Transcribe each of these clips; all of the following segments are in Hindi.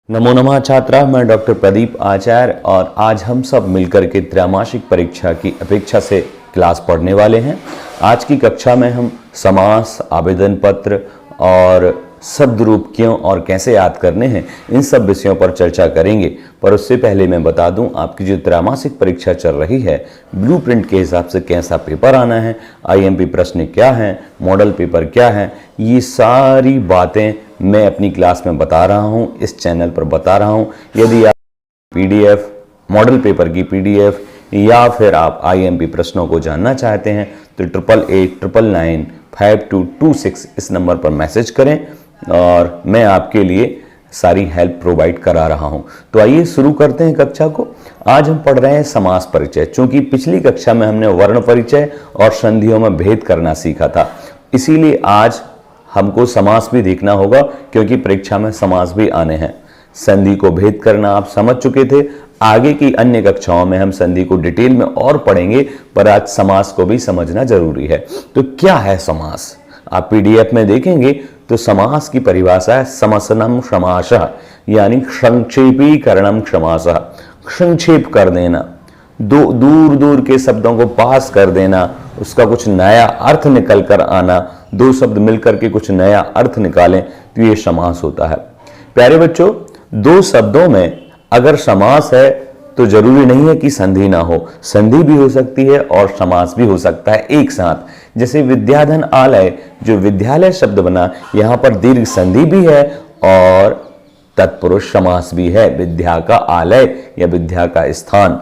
नमो नमः छात्रा, मैं डॉक्टर प्रदीप आचार्य और आज हम सब मिलकर के त्रैमासिक परीक्षा की अपेक्षा से क्लास पढ़ने वाले हैं। आज की कक्षा में हम समास, आवेदन पत्र और शब्द रूप क्यों और कैसे याद करने हैं, इन सब विषयों पर चर्चा करेंगे। पर उससे पहले मैं बता दूं, आपकी जो त्रैमासिक परीक्षा चल रही है, ब्लूप्रिंट के हिसाब से कैसा पेपर आना है, आईएमपी प्रश्न क्या हैं, मॉडल पेपर क्या है, ये सारी बातें मैं अपनी क्लास में बता रहा हूं, इस चैनल पर बता रहा हूं। यदि आप पीडीएफ, मॉडल पेपर की पीडीएफ या फिर आप आईएमपी प्रश्नों को जानना चाहते हैं तो 8889995226 इस नंबर पर मैसेज करें और मैं आपके लिए सारी हेल्प प्रोवाइड करा रहा हूं। तो आइए शुरू करते हैं कक्षा को। आज हम पढ़ रहे हैं समास परिचय। चूंकि पिछली कक्षा में हमने वर्ण परिचय और संधियों में भेद करना सीखा था, इसीलिए आज हमको समास भी देखना होगा, क्योंकि परीक्षा में समास भी आने हैं। संधि को भेद करना आप समझ चुके थे। आगे की अन्य कक्षाओं में हम संधि को डिटेल में और पढ़ेंगे, पर आज समास को भी समझना जरूरी है। तो क्या है समास? आप पीडीएफ में देखेंगे तो समास की परिभाषा है समसनम समासः, यानी संक्षेपीकरणम समासः। संक्षेप कर देना, दूर दूर के शब्दों को पास कर देना, उसका कुछ नया अर्थ निकल कर आना, दो शब्द मिलकर के कुछ नया अर्थ निकालें, तो ये समास होता है। प्यारे बच्चों, दो शब्दों में अगर समास है तो जरूरी नहीं है कि संधि ना हो, संधि भी हो सकती है और समास भी हो सकता है एक साथ। जैसे विद्याधन आलय, जो विद्यालय शब्द बना, यहां पर दीर्घ संधि भी है और तत्पुरुष समास भी है। विद्या का आलय या विद्या का स्थान।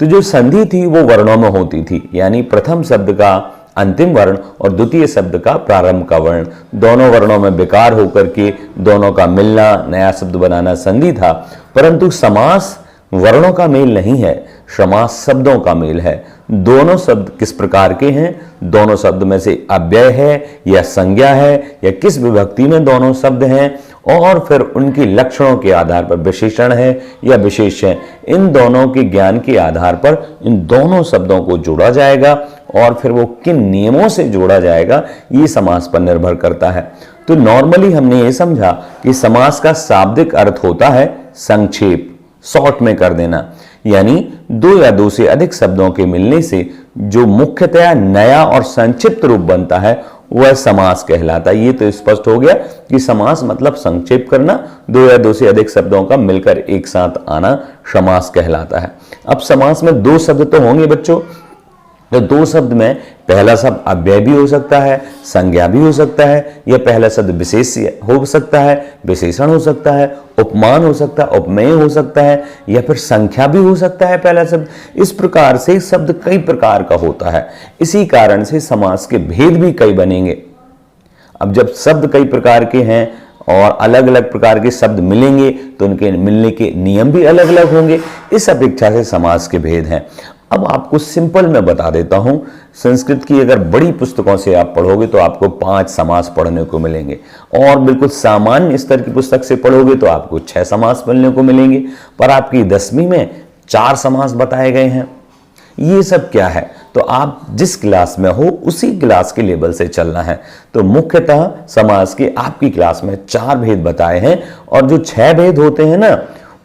तो जो संधि थी वो वर्णों में होती थी, यानी प्रथम शब्द का अंतिम वर्ण और द्वितीय शब्द का प्रारंभ का वर्ण, दोनों वर्णों में विकार होकर के दोनों का मिलना, नया शब्द बनाना संधि था। परंतु समास वर्णों का मेल नहीं है, समास शब्दों का मेल है। दोनों शब्द किस प्रकार के हैं? दोनों शब्द में से अव्यय है या संज्ञा है या किस विभक्ति में दोनों शब्द हैं, और फिर उनके लक्षणों के आधार पर विशेषण है या विशेष है। इन दोनों के ज्ञान के आधार पर इन दोनों शब्दों को जोड़ा जाएगा और फिर वो किन नियमों से जोड़ा जाएगा, ये समास पर निर्भर करता है। तो नॉर्मली हमने ये समझा कि समास का शाब्दिक अर्थ होता है संक्षेप, शॉर्ट में कर देना, यानी दो या दो से अधिक शब्दों के मिलने से जो मुख्यतया नया और संक्षिप्त रूप बनता है वह समास कहलाता है। ये तो स्पष्ट हो गया कि समास मतलब संक्षेप करना, दो या दो से अधिक शब्दों का मिलकर एक साथ आना समास कहलाता है। अब समास में दो शब्द तो होंगे बच्चों, तो दो शब्द में पहला शब्द अव्यय भी हो सकता है, संज्ञा भी हो सकता है, या पहला शब्द विशेष हो सकता है, विशेषण हो सकता है, उपमान हो सकता है, उपमेय हो सकता है, या फिर संख्या भी हो सकता है पहला शब्द। इस प्रकार से शब्द कई प्रकार का होता है। इसी कारण से समास के भेद भी कई बनेंगे। अब जब शब्द कई प्रकार के हैं और अलग अलग प्रकार के शब्द मिलेंगे तो उनके मिलने के नियम भी अलग अलग होंगे। इस अपेक्षा से समास के भेद हैं। अब आपको सिंपल में बता देता हूं, संस्कृत की अगर बड़ी पुस्तकों से आप पढ़ोगे तो आपको 5 समास पढ़ने को मिलेंगे, और बिल्कुल सामान्य स्तर की पुस्तक से पढ़ोगे तो आपको 6 समास मिलने को मिलेंगे। पर आपकी 10वीं में 4 समास बताए गए हैं। ये सब क्या है? तो आप जिस क्लास में हो उसी क्लास के लेवल से चलना है। तो मुख्यतः समास के आपकी क्लास में 4 भेद बताए हैं, और जो 6 भेद होते हैं ना,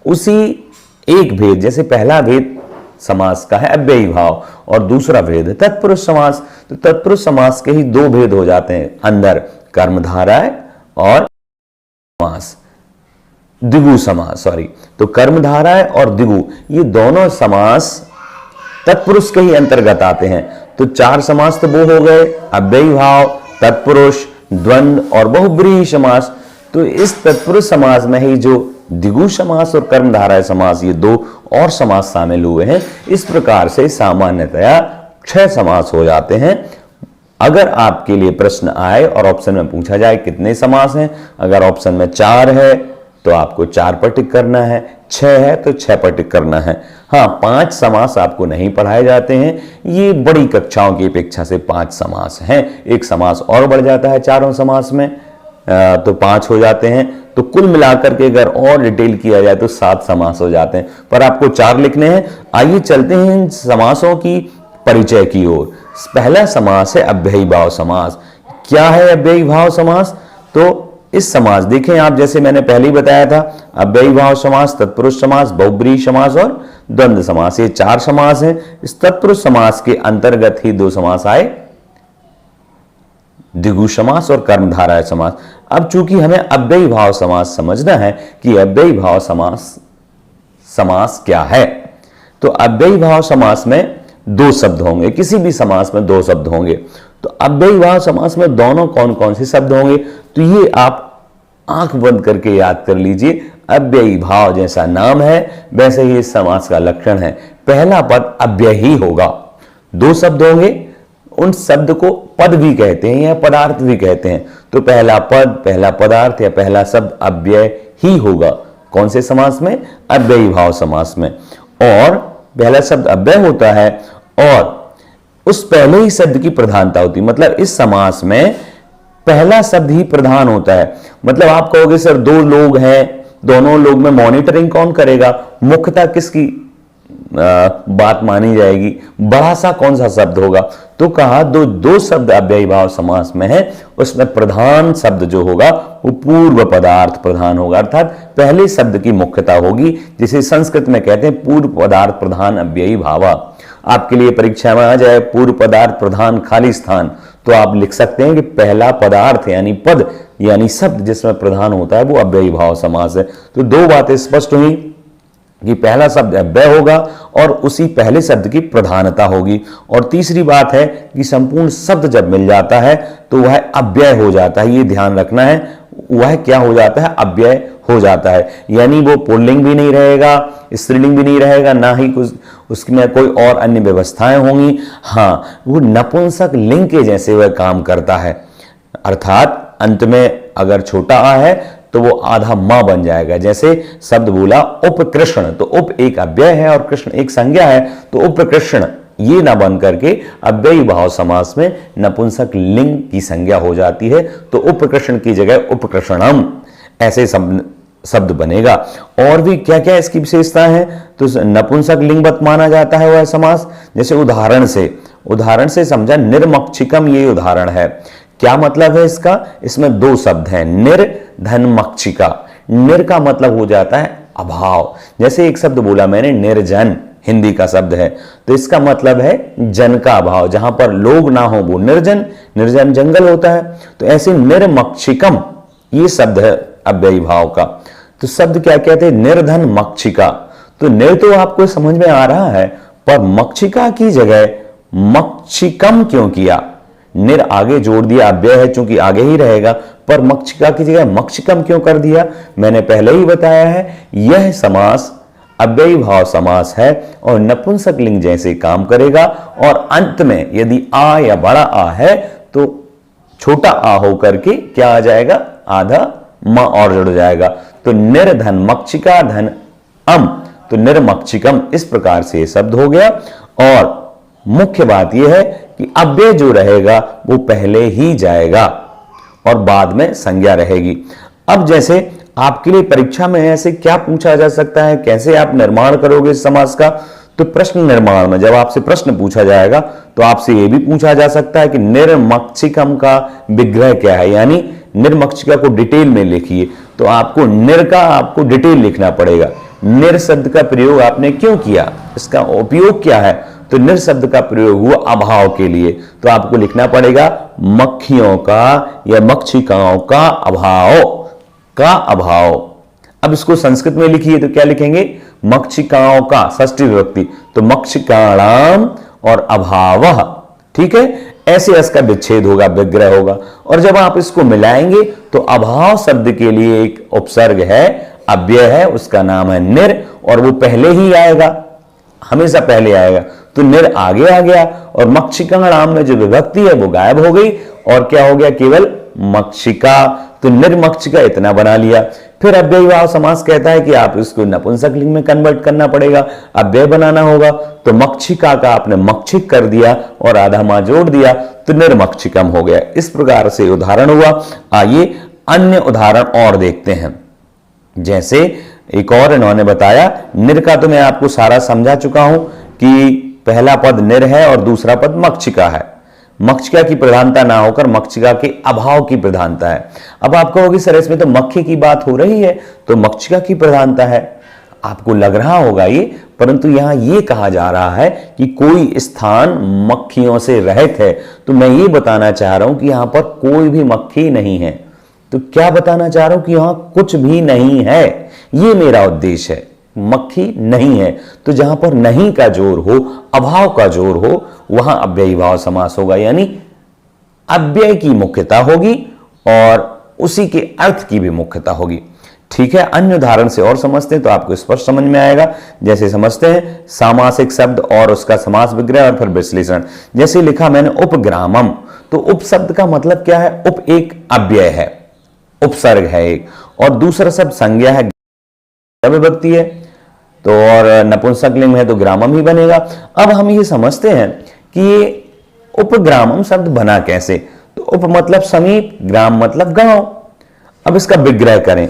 उसी एक भेद, जैसे पहला भेद समास का है अव्ययी भाव और दूसरा भेद है तत्पुरुष समास। तो तत्पुरुष समास के ही 2 भेद हो जाते हैं अंदर, कर्मधारय और समास, द्विगु समास, तो कर्मधारय और द्विगु, ये दोनों समास तत्पुरुष के ही अंतर्गत आते हैं। तो 4 समास तो वो हो गए, अव्ययी भाव, तत्पुरुष, द्वंद्व और बहुब्रीहि समास। तो इस तत्पुरुष समास में ही जो द्विगु समास और कर्मधारय समास, ये 2 और समास शामिल हुए हैं। इस प्रकार से सामान्यतया 6 समास हो जाते हैं। अगर आपके लिए प्रश्न आए और ऑप्शन में पूछा जाए कितने समास हैं, अगर ऑप्शन में 4 है तो आपको 4 पर टिक करना है, 6 है तो 6 पर टिक करना है। हाँ, 5 समास आपको नहीं पढ़ाए जाते हैं। ये बड़ी कक्षाओं की अपेक्षा से 5 समास हैं। एक समास और बढ़ जाता है चारों समास में, तो 5 हो जाते हैं। तो कुल मिलाकर के अगर और डिटेल किया जाए तो 7 समास हो जाते हैं, पर आपको 4 लिखने हैं। आइए चलते हैं इन समासों की परिचय की ओर। पहला समास है अव्ययी भाव समास। क्या है अव्ययी भाव समास? तो इस समास देखें आप, जैसे मैंने पहले ही बताया था, अव्ययी भाव समास, तत्पुरुष समास, बहुब्रीहि समास और द्वंद्व समास, ये 4 समास हैं। इस तत्पुरुष समास के अंतर्गत ही 2 समास आए, द्विगु समास और कर्मधारय समास। अब चूंकि हमें अव्ययी भाव समास समझना है कि अव्ययी भाव समास क्या है, तो अव्ययी भाव समास में 2 शब्द होंगे, किसी भी समास में 2 शब्द होंगे। तो अव्ययी भाव समास में दोनों कौन कौन से शब्द होंगे, तो ये आप आंख बंद करके याद कर लीजिए। अव्ययी भाव जैसा नाम है वैसे ही इस समास का लक्षण है, पहला पद अव्ययी होगा। 2 शब्द होंगे, उन शब्द को पद भी कहते हैं या पदार्थ भी कहते हैं। तो पहला पद, पहला पदार्थ या पहला शब्द अव्यय ही होगा। कौन से समास में? अव्ययी भाव समास में। और पहला शब्द अव्यय होता है और उस पहले ही शब्द की प्रधानता होती है, मतलब इस समास में पहला शब्द ही प्रधान होता है। मतलब आप कहोगे सर 2 लोग हैं, दोनों लोग में मॉनिटरिंग कौन करेगा, मुख्यतः किसकी बात मानी जाएगी, बड़ा सा कौन सा शब्द होगा? तो कहा 2 शब्द अव्ययी भाव समास में है, उसमें प्रधान शब्द जो होगा वो पूर्व पदार्थ प्रधान होगा, अर्थात पहले शब्द की मुख्यता होगी, जिसे संस्कृत में कहते हैं पूर्व पदार्थ प्रधान अव्ययी भावा। आपके लिए परीक्षा में आ जाए पूर्व पदार्थ प्रधान खाली स्थान, तो आप लिख सकते हैं कि पहला पदार्थ यानी पद यानी शब्द जिसमें प्रधान होता है वो अव्ययी भाव समास है। तो 2 बातें स्पष्ट हुई कि पहला शब्द अव्यय होगा और उसी पहले शब्द की प्रधानता होगी। और तीसरी बात है कि संपूर्ण शब्द जब मिल जाता है तो वह अव्यय हो जाता है, ये ध्यान रखना है। वह क्या हो जाता है? अव्यय हो जाता है, यानी वो पुल्लिंग भी नहीं रहेगा, स्त्रीलिंग भी नहीं रहेगा, ना ही कुछ उसमें कोई और अन्य व्यवस्थाएं होंगी। हाँ, वो नपुंसक लिंग के जैसे वह काम करता है, अर्थात अंत में अगर छोटा आ है तो वो आधा मां बन जाएगा। जैसे शब्द बोला उपकृष्ण, तो उप एक अव्यय है और कृष्ण एक संज्ञा है, तो उपकृष्ण ये ना बन करके अव्ययी भाव समास में नपुंसक लिंग की संज्ञा हो जाती है, तो उपकृष्ण की जगह उपकृष्णम ऐसे शब्द बनेगा। और भी क्या क्या इसकी विशेषता है? तो नपुंसक लिंगवत माना जाता है वह समास। जैसे उदाहरण से समझा, निर्मक्षिकम ये उदाहरण है। क्या मतलब है इसका? इसमें 2 शब्द हैं, निर धन मक्षिका। निर का मतलब हो जाता है अभाव, जैसे एक शब्द बोला मैंने निर्जन, हिंदी का शब्द है, तो इसका मतलब है जन का अभाव, जहां पर लोग ना हो वो निर्जन, निर्जन जंगल होता है। तो ऐसे निर्मक्षिकम ये शब्द है अव्ययी भाव का। तो शब्द क्या कहते हैं? निर्धन मक्षिका। तो निर तो आपको समझ में आ रहा है, पर मक्षिका की जगह मक्षिकम क्यों किया? निर आगे जोड़ दिया, अव्यय है चूंकि आगे ही रहेगा, पर मक्षिका की जगह मक्षिकम क्यों कर दिया? मैंने पहले ही बताया है, यह समास अव्ययी भाव समास है और नपुंसक लिंग जैसे काम करेगा। और अंत में यदि आ या बड़ा आ है तो छोटा आ होकर के क्या आ जाएगा? आधा मां और जुड़ जाएगा। तो निर्धन मक्षिका धन अम, तो निर्मक्षिकम इस प्रकार से शब्द हो गया। और मुख्य बात यह है कि अव्यय जो रहेगा वो पहले ही जाएगा और बाद में संज्ञा रहेगी। अब जैसे आपके लिए परीक्षा में ऐसे क्या पूछा जा सकता है, कैसे आप निर्माण करोगे इस समास का? तो प्रश्न निर्माण में जब आपसे प्रश्न पूछा जाएगा तो आपसे यह भी पूछा जा सकता है कि निर्मक्षिकम का विग्रह क्या है, यानी निर्मक्षिका को डिटेल में लिखिए। तो आपको निर का आपको डिटेल लिखना पड़ेगा। निर शब्द का प्रयोग आपने क्यों किया, इसका उपयोग क्या है? तो निर शब्द का प्रयोग हुआ अभाव के लिए, तो आपको लिखना पड़ेगा मक्खियों का या मक्षिकाओं का अभाव। अब इसको संस्कृत में लिखिए तो क्या लिखेंगे? मक्षिकाओं का, षष्ठी विभक्ति, तो मक्षिकाणाम और अभावः, ठीक है। ऐसे इसका विच्छेद होगा, विग्रह होगा। और जब आप इसको मिलाएंगे तो अभाव शब्द के लिए एक उपसर्ग है, अव्यय है, उसका नाम है निर, और वो पहले ही आएगा, हमेशा पहले आएगा। तो निर आगे आ गया और मक्षिकाणाम में जो विभक्ति है वो गायब हो गई और क्या हो गया? केवल मक्षिका। तो निर्मक्षिका इतना बना लिया। फिर अव्ययी भाव समास कहता है कि आप इसको नपुंसक लिंग में कन्वर्ट करना पड़ेगा, अव्यय बनाना होगा। तो मक्षिका का आपने मक्षिक कर दिया और आधा मां जोड़ दिया, तो निर्मक्षिकम हो गया। इस प्रकार से उदाहरण हुआ। आइए अन्य उदाहरण और देखते हैं। जैसे एक और इन्होंने बताया, निर का तो मैं आपको सारा समझा चुका हूं कि पहला पद निर है और दूसरा पद मक्षिका है। मक्षिका की प्रधानता ना होकर मक्षिका के अभाव की प्रधानता है। अब आप कहोगे सर इसमें तो मक्खी की बात हो रही है, तो मक्षिका की प्रधानता है, आपको लग रहा होगा ये, परंतु यहां ये कहा जा रहा है कि कोई स्थान मक्खियों से रहित है। तो मैं ये बताना चाह रहा हूं कि यहां पर कोई भी मक्खी नहीं है। तो क्या बताना चाह रहा हूं कि यहां कुछ भी नहीं है, ये मेरा उद्देश्य है, मक्खी नहीं है। तो जहां पर नहीं का जोर हो, अभाव का जोर हो, वहां अव्ययी भाव समास होगा, यानी अव्यय की मुख्यता होगी और उसी के अर्थ की भी मुख्यता होगी। ठीक है, अन्य उदाहरण से और समझते हैं तो आपको स्पष्ट समझ में आएगा। जैसे समझते हैं सामासिक शब्द और उसका समास विग्रह और फिर विश्लेषण। जैसे लिखा मैंने उपग्रामम, तो उप शब्द का मतलब क्या है? उप एक अव्यय है, उपसर्ग है एक, और दूसरा शब्द संज्ञा है, विभक्ति है, तो और नपुंसकलिंग है तो ग्रामम ही बनेगा। अब हम ये समझते हैं कि ये उपग्रामम शब्द बना कैसे। तो उप मतलब समीप, ग्राम मतलब गांव। अब इसका विग्रह करें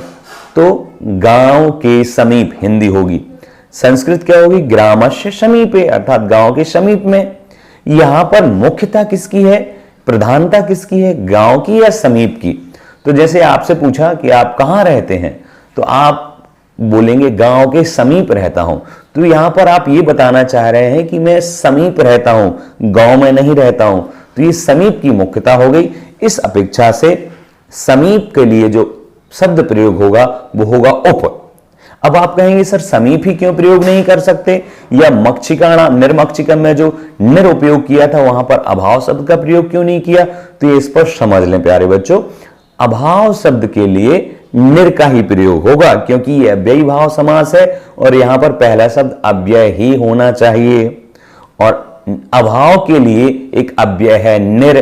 तो गांव के समीप हिंदी होगी, संस्कृत क्या होगी? ग्रामस्य समीपे, अर्थात गांव के समीप में। यहां पर मुख्यता किसकी है, प्रधानता किसकी है, गांव की या समीप की? तो जैसे आपसे पूछा कि आप कहां रहते हैं, तो आप बोलेंगे गांव के समीप रहता हूं। तो यहां पर आप ये बताना चाह रहे हैं कि मैं समीप रहता हूं, गांव में नहीं रहता हूं। तो ये समीप की मुख्यता हो गई। इस अपेक्षा से समीप के लिए जो शब्द प्रयोग होगा वो होगा उप। अब आप कहेंगे सर समीप ही क्यों प्रयोग नहीं कर सकते, या मक्षिकाणा निर्मक्षिकम में जो निर उपयोग किया था वहां पर अभाव शब्द का प्रयोग क्यों नहीं किया? तो ये स्पष्ट समझ लें प्यारे बच्चों, अभाव शब्द के लिए निर का ही प्रयोग होगा, क्योंकि यह अव्ययी भाव समास है और यहां पर पहला शब्द अव्यय ही होना चाहिए, और अभाव के लिए एक अव्यय है निर।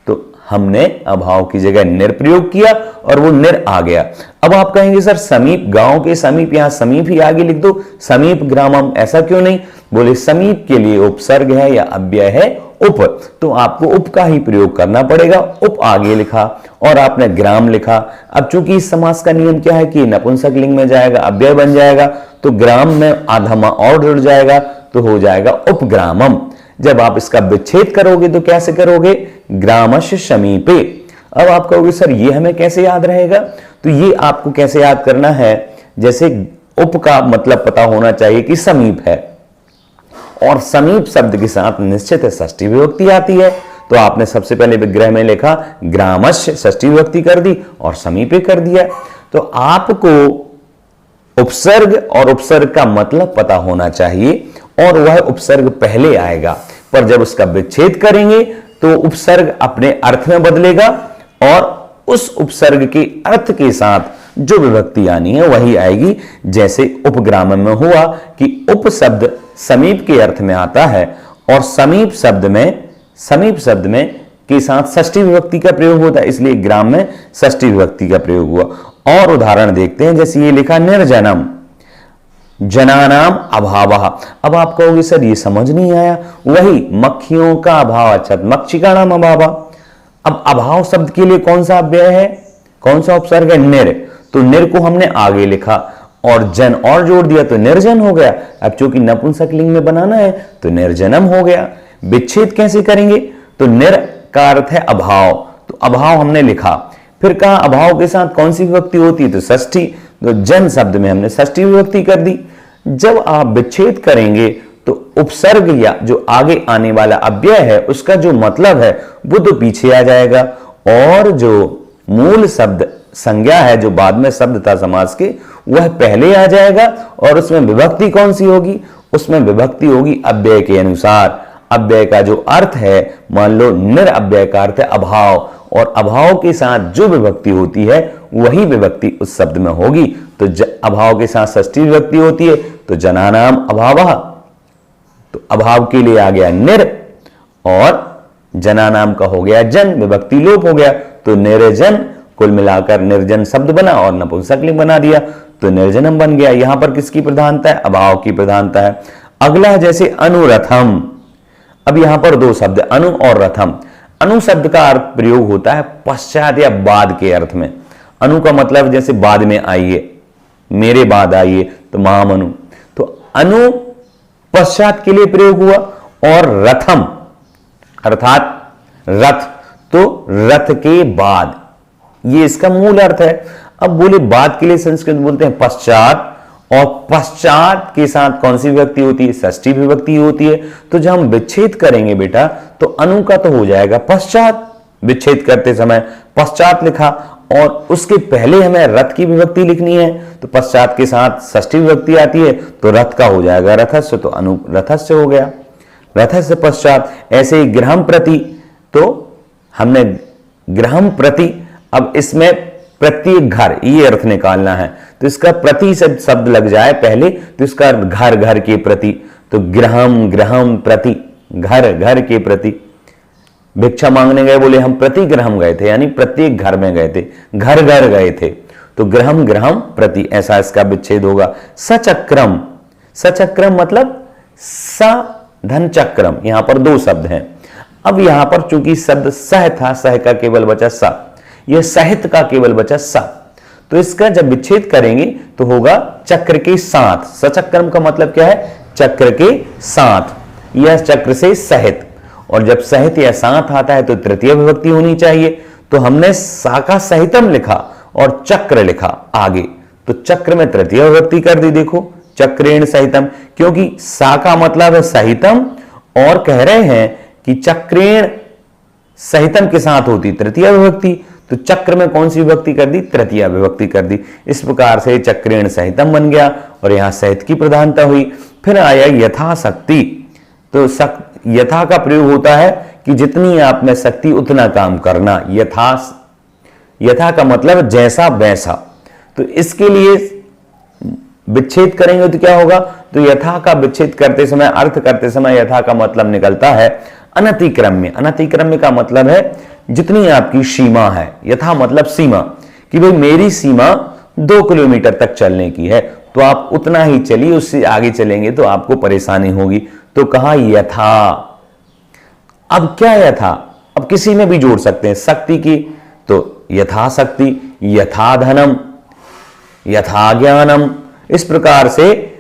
तो हमने अभाव की जगह निर प्रयोग किया और वो निर आ गया। अब आप कहेंगे सर समीप, गांव के समीप, यहां समीप ही आगे लिख दो, समीप ग्रामम, ऐसा क्यों नहीं? बोले समीप के लिए उपसर्ग है या अव्यय है उप, तो आपको उप का ही प्रयोग करना पड़ेगा। उप आगे लिखा और आपने ग्राम लिखा। अब चूंकि इस समास का नियम क्या है कि नपुंसक लिंग में जाएगा, अव्यय बन जाएगा, तो ग्राम में आधमा और जुड़ जाएगा, तो हो जाएगा उपग्रामम। जब आप इसका विच्छेद करोगे तो कैसे करोगे? ग्रामस्य समीपे। अब आप कहोगे सर ये हमें कैसे याद रहेगा? तो ये आपको कैसे याद करना है, जैसे उप का मतलब पता होना चाहिए कि समीप है, और समीप शब्द के साथ निश्चित है षष्ठी विभक्ति आती है। तो आपने सबसे पहले विग्रह में लिखा ग्रामस्य, षष्ठी विभक्ति कर दी और समीपे कर दिया। तो आपको उपसर्ग और उपसर्ग का मतलब पता होना चाहिए, और वह उपसर्ग पहले आएगा, पर जब उसका विच्छेद करेंगे तो उपसर्ग अपने अर्थ में बदलेगा और उस उपसर्ग के अर्थ के साथ जो विभक्ति आनी है वही आएगी। जैसे उपग्राम में हुआ कि उप शब्द समीप के अर्थ में आता है और समीप शब्द में के साथ षष्ठी विभक्ति का प्रयोग होता है, इसलिए ग्राम में षष्ठी विभक्ति का प्रयोग हुआ। और उदाहरण देखते हैं, जैसे ये लिखा निर्जनम, जनानाम अभावः। अब आप कहोगे सर ये समझ नहीं आया, वही मक्खियों का अभाव, अच्छा मक्षिकाणाम अभावः। अब अभाव शब्द के लिए कौन सा अव्यय है, कौन सा उपसर्ग है? निर। तो निर को हमने आगे लिखा और जन और जोड़ दिया तो निर्जन हो गया। अब चूंकि नपुंसक लिंग में बनाना है तो निर्जनम हो गया। विच्छेद कैसे करेंगे? तो निर का अर्थ है अभाव, तो अभाव हमने लिखा, फिर कहा अभाव के साथ कौन सी विभक्ति होती है? तो षष्ठी। तो जन शब्द में हमने षष्ठी विभक्ति कर दी। जब आप विच्छेद करेंगे तो उपसर्ग या जो आगे आने वाला अव्यय है उसका जो मतलब है वो तो पीछे आ जाएगा, और जो मूल शब्द संज्ञा है जो बाद में शब्द था समास के वह पहले आ जाएगा। और उसमें विभक्ति कौन सी होगी? उसमें विभक्ति होगी अव्यय के अनुसार। अव्यय का जो अर्थ है, मान लो निर अव्यय का अर्थ है अभाव, और अभाव के साथ जो विभक्ति होती है वही विभक्ति उस शब्द में होगी। तो अभाव के साथ षष्ठी विभक्ति होती है तो जनानाम अभावः, तो अभाव के लिए आ गया निर और जनानाम का हो गया जन, विभक्ति लोप हो गया तो निर्जन, कुल मिलाकर निर्जन शब्द बना और नपुंसकलिंग बना दिया तो निर्जनम बन गया। यहां पर किसकी प्रधानता है? अभाव की प्रधानता है। अगला जैसे अनुरथम। अब यहां पर दो शब्द अनु और रथम। अनु शब्द का अर्थ प्रयोग होता है पश्चात या बाद के अर्थ में। अनु का मतलब जैसे बाद में आइए, मेरे बाद आइए, तो माम अनु। तो अनु पश्चात के लिए प्रयोग हुआ, और रथम अर्थात रथ, तो रथ के बाद, ये इसका मूल अर्थ है। अब बोले बाद के लिए संस्कृत बोलते हैं पश्चात, और पश्चात के साथ कौन सी विभक्ति होती है? षष्ठी विभक्ति होती है। तो जब हम विच्छेद करेंगे बेटा तो अनु का तो हो जाएगा पश्चात, विच्छेद करते समय पश्चात लिखा, और उसके पहले हमें रथ की विभक्ति लिखनी है तो पश्चात के साथ षष्ठी विभक्ति आती है तो रथ का हो जाएगा रथस्य, तो अनु रथस्य हो गया, रथस्य पश्चात। ऐसे ही गृहम प्रति, तो हमने गृहम प्रति, अब इसमें प्रत्येक घर ये अर्थ निकालना है, तो इसका प्रति से शब्द लग जाए पहले तो इसका घर, घर के प्रति, तो गृहम, गृहम प्रति, घर, घर के प्रति। भिक्षा मांगने गए, बोले हम प्रति गृहम गए थे, यानी प्रत्येक घर में गए थे, घर घर गए थे, तो गृहम गृहम प्रति, ऐसा इसका विच्छेद होगा। सचक्रम, सचक्रम मतलब स धन चक्रम, यहां पर दो शब्द हैं। अब यहां पर चूंकि शब्द सह था, सह का केवल बचा सा, यह सहित का केवल बचा सा, तो इसका जब विच्छेद करेंगे तो होगा चक्र के साथ। सचक्रम का मतलब क्या है? चक्र के साथ, यह चक्र से सहित, और जब सहित या साथ आता है तो तृतीय विभक्ति होनी चाहिए, तो हमने सा का सहितम लिखा और चक्र लिखा आगे, तो चक्र में तृतीय विभक्ति कर दी। देखो चक्रेण सहितम, क्योंकि सा का मतलब है सहितम, और कह रहे हैं कि चक्रेण सहितम के साथ होती तृतीय विभक्ति, तो चक्र में कौन सी विभक्ति कर दी? तृतीय विभक्ति कर दी। इस प्रकार से चक्रेण सहितम बन गया और यहां सहित की प्रधानता हुई। फिर आया यथाशक्ति, तो यथा का प्रयोग होता है कि जितनी आप में शक्ति उतना काम करना, यथा का मतलब जैसा वैसा, तो इसके लिए विच्छेद करेंगे तो क्या होगा? तो यथा का विच्छेद करते समय, अर्थ करते समय यथा का मतलब निकलता है अनतिक्रम्य। अनतिक्रम्य का मतलब है जितनी आपकी सीमा है, यथा मतलब सीमा, कि भाई मेरी सीमा 2 किलोमीटर तक चलने की है, तो आप उतना ही चलिए, उससे आगे चलेंगे तो आपको परेशानी होगी, तो कहा यथा। अब क्या यथा? अब किसी में भी जोड़ सकते हैं शक्ति की, तो यथाशक्ति, यथा धनम, यथा ज्ञानम, इस प्रकार से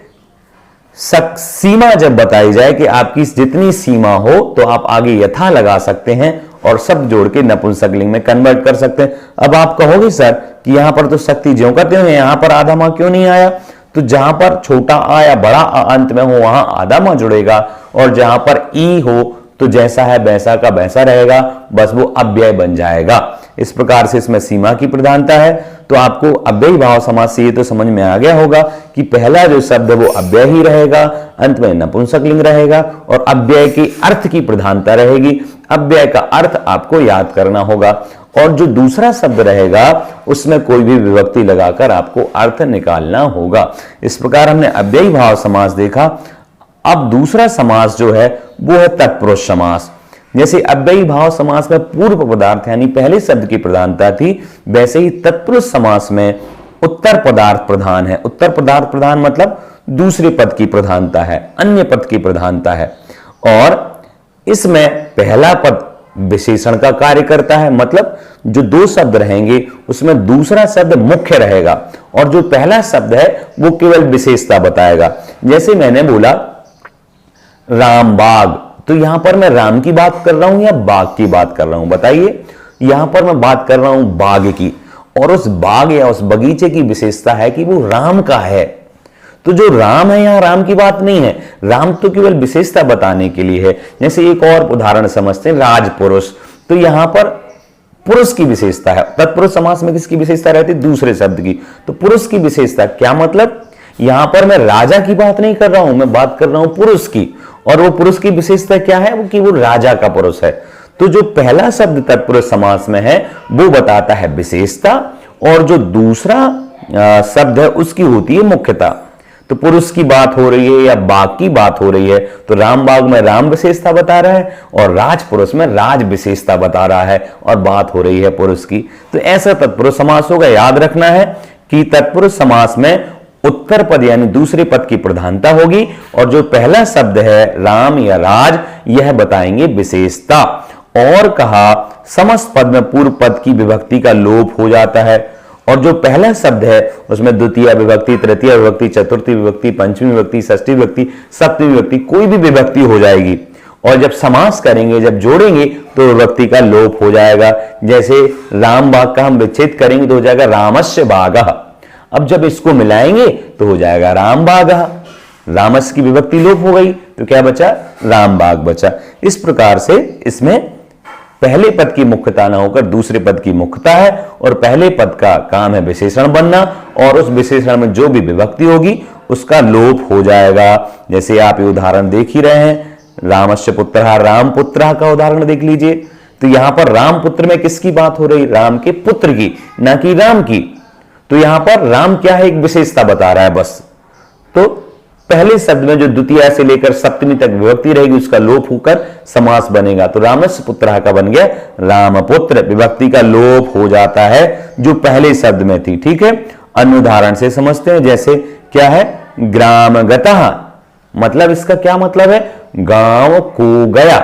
सीमा जब बताई जाए कि आपकी जितनी सीमा हो तो आप आगे यथा लगा सकते हैं और सब जोड़ के नपुंसकलिंग में कन्वर्ट कर सकते हैं। अब आप कहोगे सर कि यहां पर तो शक्ति ज्यों करते हो, यहां पर आधा माह क्यों नहीं आया? तो जहां पर छोटा आ या बड़ा आ अंत में हो वहां आधा माह जुड़ेगा, और जहां पर ई हो तो जैसा है वैसा का वैसा रहेगा, बस वो अव्यय बन जाएगा। इस प्रकार से इसमें सीमा की प्रधानता है। तो आपको अव्ययी भाव समास से ये तो समझ में आ गया होगा कि पहला जो शब्द है वो अव्यय ही रहेगा, अंत में नपुंसकलिंग रहेगा, और अव्यय के अर्थ की प्रधानता रहेगी। अव्यय का अर्थ आपको याद करना होगा, और जो दूसरा शब्द रहेगा उसमें कोई भी विभक्ति लगाकर आपको अर्थ निकालना होगा। इस प्रकार हमने अव्ययी भाव समास देखा। अब दूसरा समास जो है वो है तत्पुरुष समास। जैसे अव्ययी भाव समास में पूर्व पदार्थ यानी पहले शब्द की प्रधानता थी, वैसे ही तत्पुरुष समास में उत्तर पदार्थ प्रधान है। उत्तर पदार्थ प्रधान मतलब दूसरे पद की प्रधानता है, अन्य पद की प्रधानता है, और इसमें पहला पद विशेषण का कार्य करता है। मतलब जो दो शब्द रहेंगे उसमें दूसरा शब्द मुख्य रहेगा और जो पहला शब्द है वो केवल विशेषता बताएगा। जैसे मैंने बोला राम बाग, तो यहां पर मैं राम की बात कर रहा हूं या बाग की बात कर रहा हूं? बताइए। यहां पर मैं बात कर रहा हूं बाग की, और उस बाग या उस बगीचे की विशेषता है कि वो राम का है। तो जो राम है यहां राम की बात नहीं है, राम तो केवल विशेषता बताने के लिए है। जैसे एक और उदाहरण समझते हैं, राजपुरुष, तो यहां पर पुरुष की विशेषता है। तत्पुरुष समास में किसकी विशेषता रहती है? दूसरे शब्द की। तो पुरुष की विशेषता क्या मतलब? यहां पर मैं राजा की बात नहीं कर रहा हूं, मैं बात कर रहा हूं पुरुष की, और वो पुरुष की विशेषता क्या है? वो कि वो राजा का पुरुष है। तो जो पहला शब्द तत्पुरुष समास में है वो बताता है विशेषता, और जो दूसरा शब्द है उसकी होती है मुख्यता। तो पुरुष की बात हो रही है या बाग की बात हो रही है, तो राम बाग में राम विशेषता बता रहा है और राजपुरुष में राज विशेषता बता रहा है, और बात हो रही है पुरुष की। तो ऐसा तत्पुरुष समास होगा। याद रखना है कि तत्पुरुष समास में उत्तर पद यानी दूसरे पद की प्रधानता होगी, और जो पहला शब्द है राम या राज यह बताएंगे विशेषता। और कहा समस्त पद में पूर्व पद की विभक्ति का लोप हो जाता है, और जो पहला शब्द है उसमें द्वितीय विभक्ति, तृतीय विभक्ति, चतुर्थी विभक्ति, पंचमी विभक्ति, षष्ठी विभक्ति, सप्तमी विभक्ति, कोई भी विभक्ति हो जाएगी। और जब समास करेंगे, जब जोड़ेंगे तो विभक्ति का लोप हो जाएगा। जैसे राम बाग का हम विच्छेद करेंगे तो हो जाएगा रामस्य बागः। अब जब इसको मिलाएंगे तो हो जाएगा राम बागः। रामस्य की विभक्ति लोप हो गई तो क्या बचा? राम बाग बचा। इस प्रकार से इसमें पहले पद की मुख्यता ना होकर दूसरे पद की मुख्यता है, और पहले पद का काम है विशेषण बनना, और उस विशेषण में जो भी विभक्ति होगी उसका लोप हो जाएगा। जैसे आप ये उदाहरण देख ही रहे हैं, रामस्य पुत्रः राम पुत्रः का उदाहरण देख लीजिए। तो यहां पर राम पुत्र में किसकी बात हो रही? राम के पुत्र की, ना कि राम की। तो यहां पर राम क्या है? एक विशेषता बता रहा है बस। तो पहले शब्द में जो द्वितीय से लेकर सप्तमी तक विभक्ति रहेगी उसका लोप होकर समास बनेगा। तो रामस्य पुत्रः का बन गया रामपुत्र। विभक्ति का लोप हो जाता है जो पहले शब्द में थी। ठीक है, अन्य उदाहरण से समझते हैं। जैसे क्या है? ग्रामगतः, मतलब इसका क्या मतलब है? गांव को गया।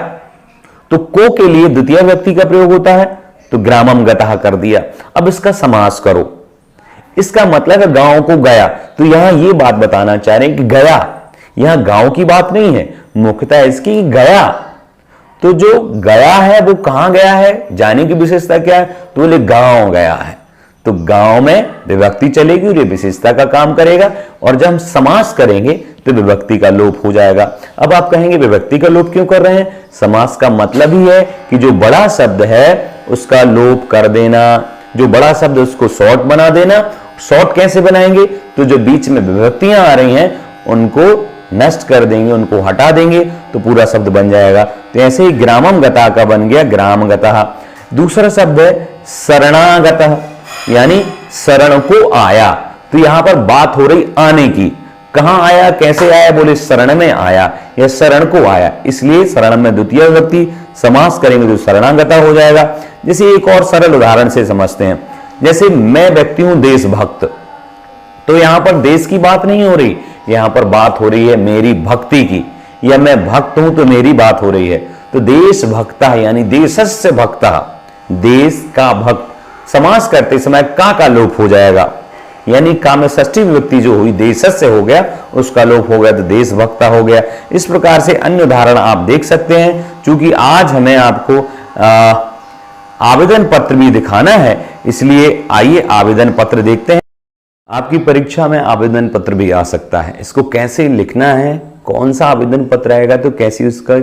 तो को के लिए द्वितीय व्यक्ति का प्रयोग होता है, तो ग्रामम गतः कर दिया। अब इसका समास करो, इसका मतलब है गांव को गया। तो यहां ये बात बताना चाह रहे हैं कि गया, यहां गांव की बात नहीं है, मुख्यता इसकी गया। तो जो गया है वो कहां गया है, जाने की विशेषता क्या है? तो बोले गांव गया है। तो गांव में विभक्ति चलेगी और ये विशेषता का काम करेगा, और जब हम समास करेंगे तो विभक्ति का लोप हो जाएगा। अब आप कहेंगे विभक्ति का लोप क्यों कर रहे हैं? समास का मतलब ही है कि जो बड़ा शब्द है उसका लोप कर देना, जो बड़ा शब्द उसको शॉर्ट बना देना। शॉर्ट कैसे बनाएंगे? तो जो बीच में विभक्तियां आ रही हैं उनको नष्ट कर देंगे, उनको हटा देंगे तो पूरा शब्द बन जाएगा। तो ऐसे ही ग्रामम गता का बन गया ग्रामगतः। दूसरा शब्द है शरणागतः, यानी शरण को आया। तो यहां पर बात हो रही आने की। कहां आया, कैसे आया? बोले शरण में आया या शरण को आया, इसलिए शरण में द्वितीय विभक्ति, समास करेंगे तो शरणागता हो जाएगा। जैसे एक और सरल उदाहरण से समझते हैं। जैसे मैं व्यक्ति हूं देशभक्त, तो यहां पर देश की बात नहीं हो रही, यहां पर बात हो रही है मेरी भक्ति की, या मैं भक्त हूं तो मेरी बात हो रही है। तो देशभक्तः यानी देशस्य भक्तः, देश का भक्त। समास करते समय का लोप हो जाएगा, यानी का में षष्ठी विभक्ति जो हुई देशस्य हो गया उसका लोप हो गया, तो देशभक्ता हो गया। इस प्रकार से अन्य उदाहरण आप देख सकते हैं। चूंकि आज हमें आपको आवेदन पत्र भी दिखाना है, इसलिए आइए आवेदन पत्र देखते हैं। आपकी परीक्षा में आवेदन पत्र भी आ सकता है। इसको कैसे लिखना है, कौन सा आवेदन पत्र आएगा, तो कैसी उसका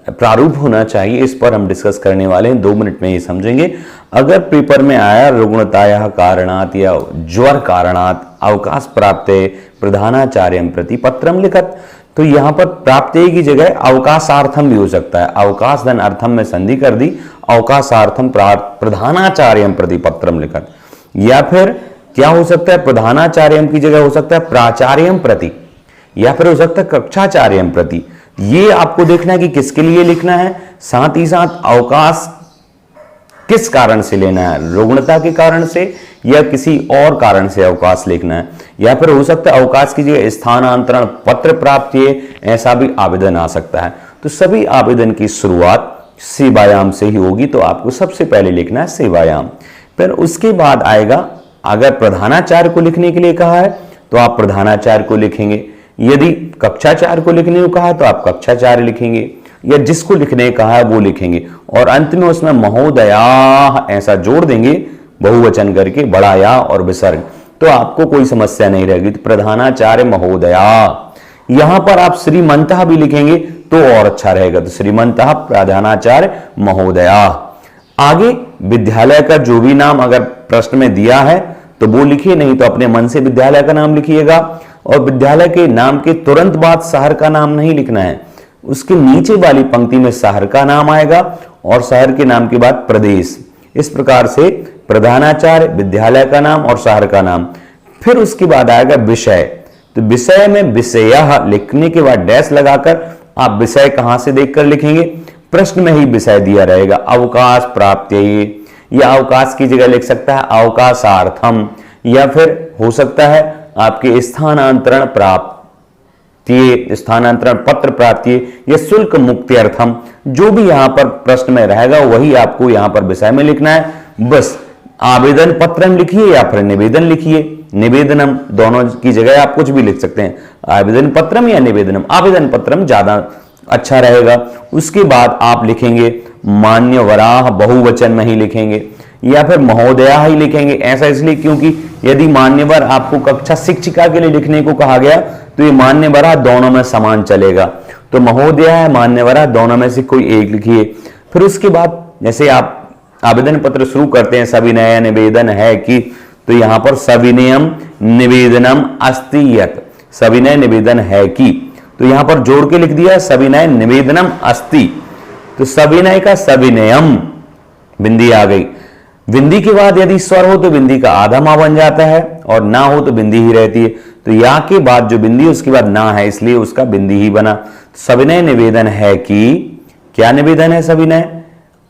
प्रारूप होना चाहिए, इस पर हम डिस्कस करने वाले हैं। 2 मिनट में ये समझेंगे। अगर पेपर में आया रुग्णतायाः कारणात् या ज्वर कारणात् अवकाश प्राप्ते प्रधानाचार्यं प्रति पत्रम लिखत, तो यहां पर प्राप्ते की जगह अवकाशार्थम भी हो सकता है। अवकाश धन अर्थम में संधि कर दी, अवकाशार्थम प्रधानाचार्यं प्रति पत्रम लिखत। या फिर क्या हो सकता है? प्रधानाचार्यम की जगह हो सकता है प्राचार्यम प्रति, या फिर हो सकता है कक्षाचार्यम प्रति। ये आपको देखना है कि किसके लिए लिखना है। साथ ही साथ अवकाश किस कारण से लेना है, रुग्णता के कारण से या किसी और कारण से अवकाश लिखना है। या फिर हो सकता है अवकाश की जगह स्थानांतरण पत्र प्राप्त किए, ऐसा भी आवेदन आ सकता है। तो सभी आवेदन की शुरुआत सेवायाम से ही होगी, तो आपको सबसे पहले लिखना है सेवायाम। फिर उसके बाद आएगा, अगर प्रधानाचार्य को लिखने के लिए कहा है तो आप प्रधानाचार्य को लिखेंगे, यदि कक्षाचार्य को लिखने को कहा है तो आप कक्षाचार्य लिखेंगे, या जिसको लिखने कहा है वो लिखेंगे। और अंत में उसमें महोदयाः ऐसा जोड़ देंगे बहुवचन करके, बड़ा या और विसर्ग, तो आपको कोई समस्या नहीं रहेगी। तो प्रधानाचार्य महोदया। यहां पर आप श्रीमंतः भी लिखेंगे तो और अच्छा रहेगा, तो श्रीमंतः प्रधानाचार्य महोदया। आगे विद्यालय का जो भी नाम अगर प्रश्न में दिया है तो वो लिखिए, नहीं तो अपने मन से विद्यालय का नाम लिखिएगा। और विद्यालय के नाम के तुरंत बाद शहर का नाम नहीं लिखना है, उसके नीचे वाली पंक्ति में शहर का नाम आएगा और शहर के नाम के बाद प्रदेश। इस प्रकार से प्रधानाचार्य, विद्यालय का नाम और शहर का नाम। फिर उसके बाद आएगा विषय, तो विषय में विषयः लिखने के बाद डैश लगाकर आप विषय कहां से देखकर लिखेंगे, प्रश्न में ही विषय दिया रहेगा। अवकाश प्राप्ति, या अवकाश की जगह लिख सकता है अवकाशार्थम, या फिर हो सकता है आपके स्थानांतरण प्राप्ति, स्थानांतरण पत्र प्राप्ति, या शुल्क मुक्त्यर्थम। जो भी यहां पर प्रश्न में रहेगा वही आपको यहां पर विषय में लिखना है। बस आवेदन पत्रम लिखिए या फिर निवेदन लिखिए, निवेदनम, दोनों की जगह आप कुछ भी लिख सकते हैं, आवेदन पत्रम या निवेदनम। आवेदन पत्रम ज्यादा अच्छा रहेगा। उसके बाद आप लिखेंगे मान्यवराह, बहुवचन में ही लिखेंगे, या फिर महोदया ही लिखेंगे। ऐसा इसलिए क्योंकि यदि मान्यवर आपको कक्षा शिक्षिका के लिए लिखने को कहा गया तो ये मान्यवरा दोनों में समान चलेगा। तो महोदया है, मान्यवरा, दोनों में से कोई एक लिखिए। फिर उसके बाद जैसे आप आवेदन पत्र शुरू करते हैं, सविनय निवेदन है कि, तो यहां पर सविनयम निवेदनम अस्ति यत्, सविनय निवेदन है कि, तो यहां पर जोड़ के लिख दिया सविनय निवेदनम अस्ति। तो सविनय का सविनयम, बिंदी आ गई। बिंदी के बाद यदि स्वर हो तो बिंदी का आधा मां बन जाता है, और ना हो तो बिंदी ही रहती है। तो या के बाद जो बिंदी उसके बाद ना है, इसलिए उसका बिंदी ही बना। सविनय निवेदन है कि, क्या निवेदन है सविनय?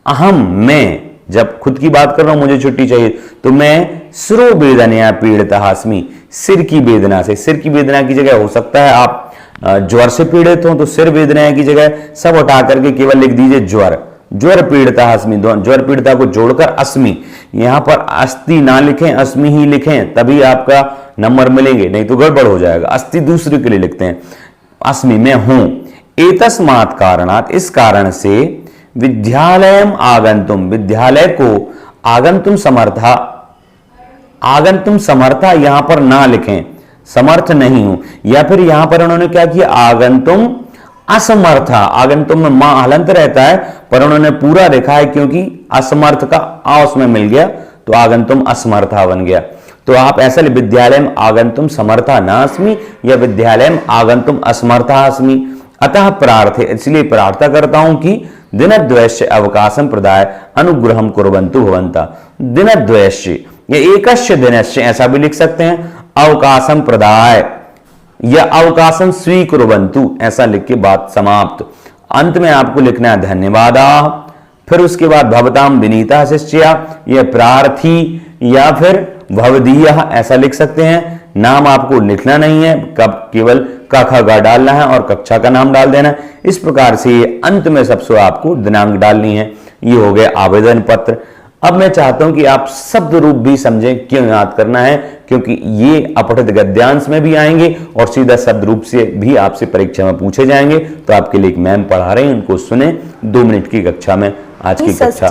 अहम, मैं, जब खुद की बात कर रहा हूं मुझे छुट्टी चाहिए तो मैं सिरो वेदनया पीड़ित अस्मि, सिर की वेदना से। सिर की वेदना की जगह हो सकता है आप ज्वर से पीड़ित हो, तो सिर वेदना की जगह सब उठा करके केवल लिख दीजिए ज्वर, ज्वर पीड़िता अस्मि, ज्वर पीड़िता को जोड़कर अस्मि। यहां पर अस्ति ना लिखें, अस्मि ही लिखें, तभी आपका नंबर मिलेंगे, नहीं तो गड़बड़ हो जाएगा। अस्ति दूसरे के लिए लिखते हैं, अस्मि मैं हूं। एतस्मात् कारणात्, इस कारण से, विद्यालयम आगंतुम, विद्यालय को आगंतुम समर्था, आगंतुम समर्था यहां पर ना लिखें, समर्थ नहीं हूं। या फिर यहां पर उन्होंने क्या किया, आगंतुम असमर्था, आगंतुम में मां हलंत रहता है पर उन्होंने पूरा लिखा है क्योंकि असमर्थ का आ उसमें मिल गया, तो आगंतुम असमर्था बन गया। तो आप ऐसा विद्यालय में आगंतुम समर्था नास्मि या विद्यालय में आगंतुम असमर्था अस्मि। अतः प्रार्थे, इसलिए प्रार्थना करता हूं कि दिनद्वयस्य अवकाशम प्रदाय अनुग्रहम कुर्वन्तु भवन्तः। दिनद्वयस्य या एकस्य दिनस्य ऐसा भी लिख सकते हैं, अवकाशम प्रदाय या अवकाशम स्वीकुर्वन्तु, ऐसा लिख के बात समाप्त। अंत में आपको लिखना है धन्यवादाः, फिर उसके बाद भवताम विनीता शिष्या, यह प्रार्थी, या फिर भवदीयः ऐसा लिख सकते हैं। नाम आपको लिखना नहीं है, कब केवल क ख ग डालना है और कक्षा का नाम डाल देना है। इस प्रकार से ये अंत में सबसे आपको दिनांक डालनी है। ये हो गए आवेदन पत्र। अब मैं चाहता हूं कि आप शब्द रूप भी समझें, क्यों याद करना है, क्योंकि ये अपठित गद्यांश में भी आएंगे और सीधा शब्द रूप से भी आपसे परीक्षा में पूछे जाएंगे। तो आपके लिए एक मैम पढ़ा रहे हैं, उनको सुने 2 मिनट की कक्षा में। आज की कक्षा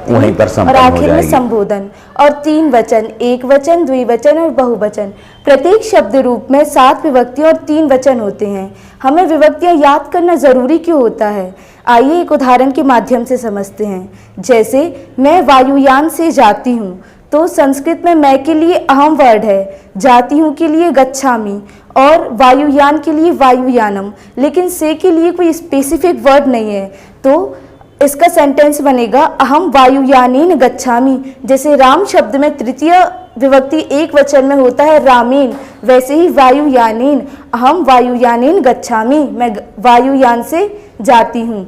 वहीं पर संपन्न हो जाएगी। और आखिर में संबोधन और 3 वचन, एक वचन, द्विवचन और बहुवचन। प्रत्येक शब्द रूप में 7 विभक्ति और 3 वचन होते हैं। हमें विभक्तियां याद करना जरूरी क्यों होता है, आइए एक उदाहरण के माध्यम से समझते हैं। जैसे मैं वायुयान से जाती हूँ, तो संस्कृत में मैं के लिए अहम वर्ड है, जाती हूँ के लिए गच्छामि और वायुयान के लिए वायुयानम, लेकिन से के लिए कोई स्पेसिफिक वर्ड नहीं है। तो इसका सेंटेंस बनेगा अहम वायुयानेन गच्छामि। जैसे राम शब्द में तृतीय विभक्ति एक वचन में होता है रामेन, वैसे ही वायुयानेन, अहम वायुयानेन गच्छामि, मैं वायुयान से जाती हूँ।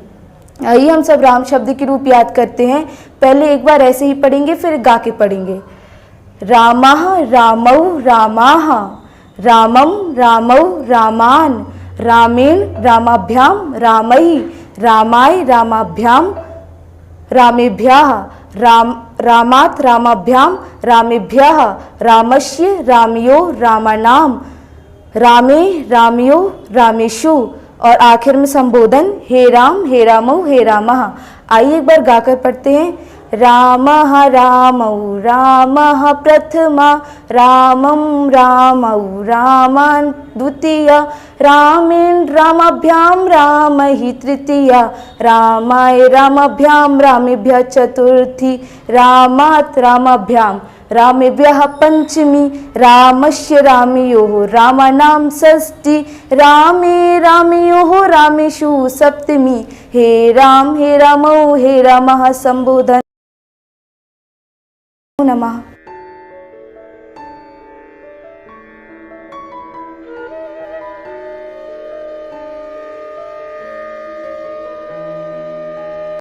आइए हम सब राम शब्द के रूप याद करते हैं। पहले एक बार ऐसे ही पढ़ेंगे, फिर गा के पढ़ेंगे। रामः रामौ रामाः, रामं रामौ रामान, रामेण रामाभ्याम रामैः, रामाय रामाभ्याम रामेभ्यः, रामात् रामाभ्याम रामेभ्यः, रामस्य रामयो रामाणाम, रामे रामयो रामेषु। और आखिर में संबोधन हे राम हे रामौ हे रामः। आइए एक बार गाकर पढ़ते हैं। रामः रामौ रामः प्रथमा, रामं रामौ रामान् द्वितीया, रामेण रामाभ्याम रामैः तृतीया, रामाय रामाभ्याम रामेभ्यः चतुर्थी, रामात् रामाभ्याम रामेभ्यः पंचमी, रामस्य रामयोः रामाणां षष्ठी, रामे रामयोः रामेषु सप्तमी। हे रामौ हे रामः संबोधन। नमः।